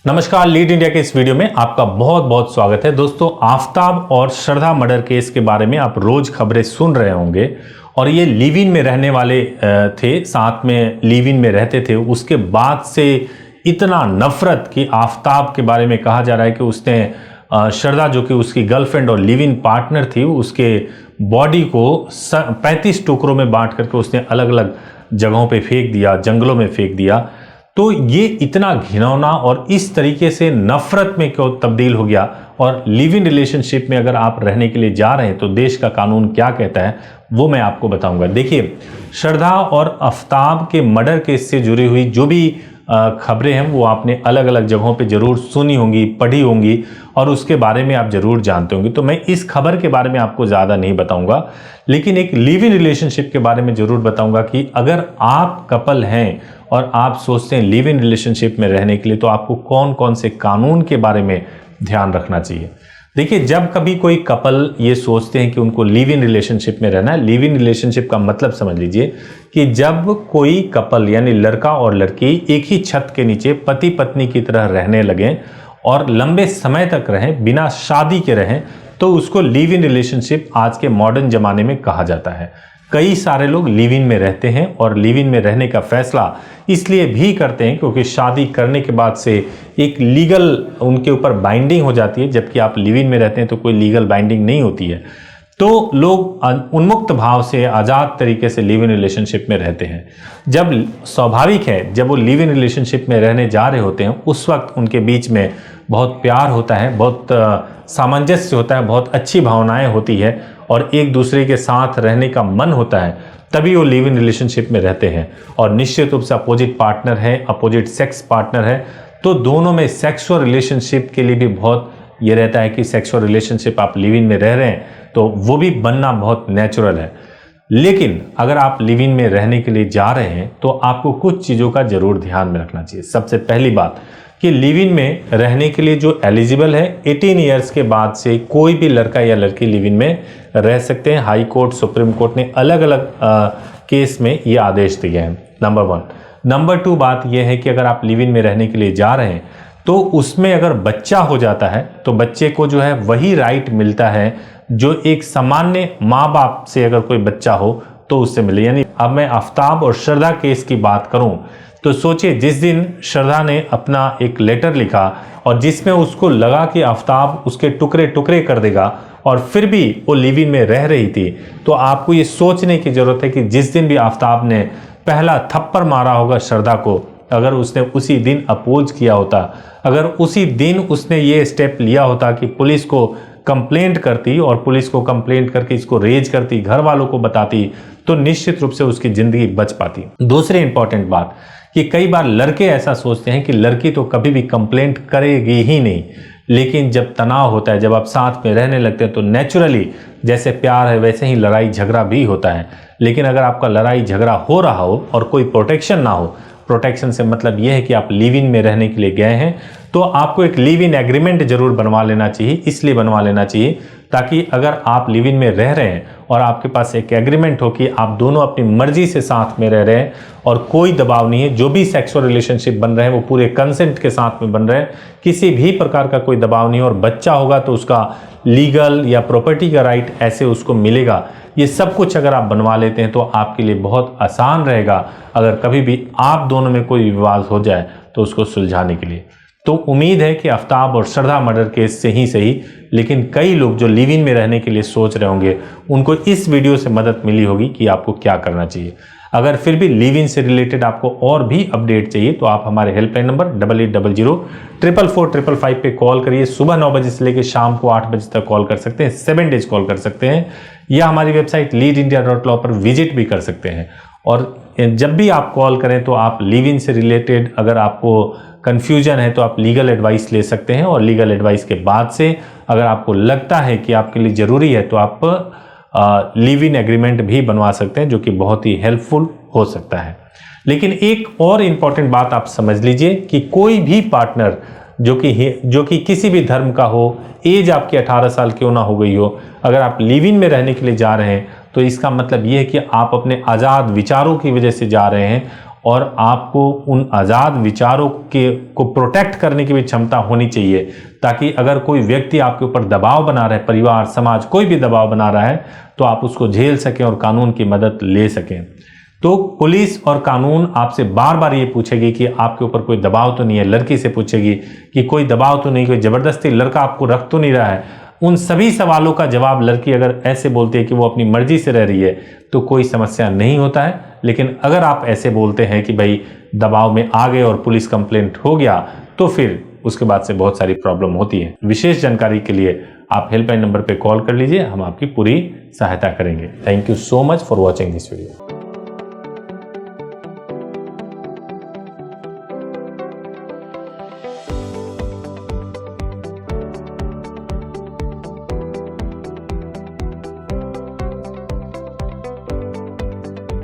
नमस्कार, lead India के इस वीडियो में आपका बहुत बहुत स्वागत है। दोस्तों, आफताब और श्रद्धा मर्डर केस के बारे में आप रोज खबरें सुन रहे होंगे और ये लिव इन में रहने वाले थे, साथ में लिव इन में रहते थे। उसके बाद से इतना नफरत कि आफताब के बारे में कहा जा रहा है कि उसने श्रद्धा, जो कि उसकी गर्लफ्रेंड और लिव इन पार्टनर थी, उसके बॉडी को 35 टुकड़ों में बांट करके उसने अलग अलग जगहों पे फेंक दिया, जंगलों में फेंक दिया। तो ये इतना घिनौना और इस तरीके से नफरत में क्यों तब्दील हो गया। और लिव इन रिलेशनशिप में अगर आप रहने के लिए जा रहे हैं तो देश का कानून क्या कहता है वो मैं आपको बताऊंगा। देखिए, श्रद्धा और आफताब के मर्डर केस से जुड़ी हुई जो भी खबरें हैं वो आपने अलग अलग जगहों पे जरूर सुनी होंगी, पढ़ी होंगी और उसके बारे में आप जरूर जानते होंगे। तो मैं इस खबर के बारे में आपको ज़्यादा नहीं बताऊंगा, लेकिन एक लिव इन रिलेशनशिप के बारे में जरूर बताऊंगा कि अगर आप कपल हैं और आप सोचते हैं लिव इन रिलेशनशिप में रहने के लिए तो आपको कौन कौन से कानून के बारे में ध्यान रखना चाहिए। देखिए, जब कभी कोई कपल ये सोचते हैं कि उनको लिव इन रिलेशनशिप में रहना है, लिव इन रिलेशनशिप का मतलब समझ लीजिए कि जब कोई कपल यानी लड़का और लड़की एक ही छत के नीचे पति पत्नी की तरह रहने लगें और लंबे समय तक रहें, बिना शादी के रहें, तो उसको लिव इन रिलेशनशिप आज के मॉडर्न जमाने में कहा जाता है। कई सारे लोग लिव इन में रहते हैं और लिव इन में रहने का फैसला इसलिए भी करते हैं क्योंकि शादी करने के बाद से एक लीगल उनके ऊपर बाइंडिंग हो जाती है, जबकि आप लिव इन में रहते हैं तो कोई लीगल बाइंडिंग नहीं होती है। तो लोग उन्मुक्त भाव से, आज़ाद तरीके से लिव इन रिलेशनशिप में रहते हैं। जब स्वाभाविक है, जब वो लिव इन रिलेशनशिप में रहने जा रहे होते हैं उस वक्त उनके बीच में बहुत प्यार होता है, बहुत सामंजस्य होता है, बहुत अच्छी भावनाएं होती है और एक दूसरे के साथ रहने का मन होता है, तभी वो लिव इन रिलेशनशिप में रहते हैं। और निश्चित रूप से अपोजिट पार्टनर है, अपोजिट सेक्स पार्टनर है, तो दोनों में सेक्सुअल रिलेशनशिप के लिए भी बहुत ये रहता है कि सेक्सुअल रिलेशनशिप आप लिव इन में रह रहे हैं तो वो भी बनना बहुत नेचुरल है। लेकिन अगर आप लिव इन में रहने के लिए जा रहे हैं तो आपको कुछ चीज़ों का जरूर ध्यान में रखना चाहिए। सबसे पहली बात कि लिव इन में रहने के लिए जो एलिजिबल है, 18 ईयर्स के बाद से कोई भी लड़का या लड़की लिव इन में रह सकते हैं। हाई कोर्ट, सुप्रीम कोर्ट ने अलग अलग केस में ये आदेश दिए हैं, नंबर 1। नंबर 2 बात यह है कि अगर आप लिव इन में रहने के लिए जा रहे हैं तो उसमें अगर बच्चा हो जाता है तो बच्चे को जो है वही राइट मिलता है जो एक सामान्य माँ बाप से अगर कोई बच्चा हो तो उससे मिले। यानी अब मैं आफताब और श्रद्धा केस की बात करूं तो सोचिए, जिस दिन श्रद्धा ने अपना एक लेटर लिखा और जिसमें उसको लगा कि आफताब उसके टुकड़े टुकड़े कर देगा और फिर भी वो लिव इन में रह रही थी, तो आपको ये सोचने की जरूरत है कि जिस दिन भी आफताब ने पहला थप्पड़ मारा होगा श्रद्धा को, अगर उसने उसी दिन अपोज किया होता, अगर उसी दिन उसने ये स्टेप लिया होता कि पुलिस को कंप्लेंट करती और पुलिस को कंप्लेंट करके इसको रेज करती, घर वालों को बताती, तो निश्चित रूप से उसकी जिंदगी बच पाती। दूसरी इंपॉर्टेंट बात कि कई बार लड़के ऐसा सोचते हैं कि लड़की तो कभी भी कंप्लेंट करेगी ही नहीं, लेकिन जब तनाव होता है, जब आप साथ में रहने लगते हैं तो नेचुरली जैसे प्यार है वैसे ही लड़ाई झगड़ा भी होता है। लेकिन अगर आपका लड़ाई झगड़ा हो रहा हो और कोई प्रोटेक्शन ना हो, प्रोटेक्शन से मतलब यह है कि आप लिव इन में रहने के लिए गए हैं तो आपको एक लिव इन एग्रीमेंट जरूर बनवा लेना चाहिए। इसलिए बनवा लेना चाहिए ताकि अगर आप लिव इन में रह रहे हैं और आपके पास एक एग्रीमेंट हो कि आप दोनों अपनी मर्जी से साथ में रह रहे हैं और कोई दबाव नहीं है, जो भी सेक्सुअल रिलेशनशिप बन रहे हैं वो पूरे कंसेंट के साथ में बन रहे हैं, किसी भी प्रकार का कोई दबाव नहीं है, और बच्चा होगा तो उसका लीगल या प्रॉपर्टी का राइट ऐसे उसको मिलेगा। ये सब कुछ अगर आप बनवा लेते हैं तो आपके लिए बहुत आसान रहेगा अगर कभी भी आप दोनों में कोई विवाद हो जाए तो उसको सुलझाने के लिए। तो उम्मीद है कि आफताब और श्रद्धा मर्डर केस से ही सही, लेकिन कई लोग जो लिव इन में रहने के लिए सोच रहे होंगे उनको इस वीडियो से मदद मिली होगी कि आपको क्या करना चाहिए। अगर फिर भी लिव इन से रिलेटेड आपको और भी अपडेट चाहिए तो आप हमारे हेल्पलाइन नंबर 8800 पे कॉल करिए। सुबह 9 बजे से लेकर शाम को 8 बजे तक कॉल कर सकते हैं, 7 डेज कॉल कर सकते हैं, या हमारी वेबसाइट leadindia.law पर विजिट भी कर सकते हैं। और जब भी आप कॉल करें तो आप लिव इन से रिलेटेड अगर आपको कंफ्यूजन है तो आप लीगल एडवाइस ले सकते हैं, और लीगल एडवाइस के बाद से अगर आपको लगता है कि आपके लिए ज़रूरी है तो आप लिव इन एग्रीमेंट भी बनवा सकते हैं, जो कि बहुत ही हेल्पफुल हो सकता है। लेकिन एक और इम्पॉर्टेंट बात आप समझ लीजिए कि कोई भी पार्टनर जो कि किसी भी धर्म का हो, एज आपकी 18 साल क्यों ना हो गई हो, अगर आप लिव इन में रहने के लिए जा रहे हैं तो इसका मतलब ये है कि आप अपने आज़ाद विचारों की वजह से जा रहे हैं और आपको उन आज़ाद विचारों को प्रोटेक्ट करने की भी क्षमता होनी चाहिए, ताकि अगर कोई व्यक्ति आपके ऊपर दबाव बना रहा है, परिवार समाज कोई भी दबाव बना रहा है, तो आप उसको झेल सकें और कानून की मदद ले सकें। तो पुलिस और कानून आपसे बार बार ये पूछेगी कि आपके ऊपर कोई दबाव तो नहीं है, लड़की से पूछेगी कि कोई दबाव तो नहीं, कोई ज़बरदस्ती लड़का आपको रख तो नहीं रहा है। उन सभी सवालों का जवाब लड़की अगर ऐसे बोलती है कि वो अपनी मर्जी से रह रही है, तो कोई समस्या नहीं होता है। लेकिन अगर आप ऐसे बोलते हैं कि भाई दबाव में आ गए और पुलिस कंप्लेंट हो गया, तो फिर उसके बाद से बहुत सारी प्रॉब्लम होती है। विशेष जानकारी के लिए आप हेल्पलाइन नंबर पर कॉल कर लीजिए, हम आपकी पूरी सहायता करेंगे। Thank you so much for watching this video.